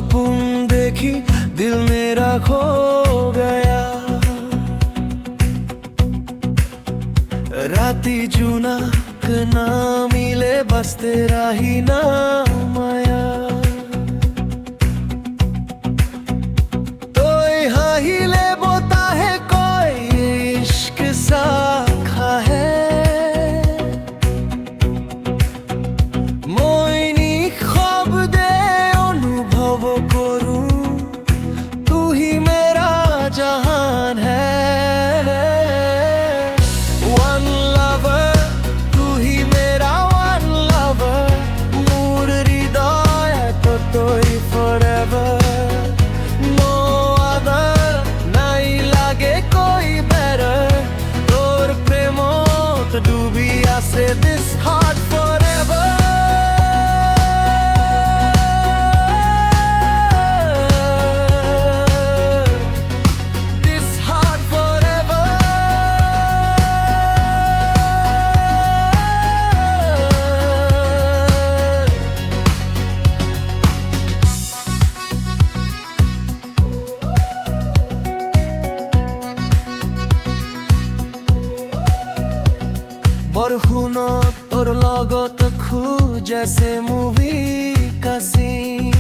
सपन देखी दिल मेरा खो गया। राती चुना ना मिले बस तेरा ही नाम आया। तो यहाँ ही ले बोता है कोई इश्क साखा है। मोइनी ख्वाब दे अनुभव करूं, तू ही मेरा जहान है। Say this heart forever. This heart forever. बरहुनो तोर लगत खू जैसे मूवी का सीन।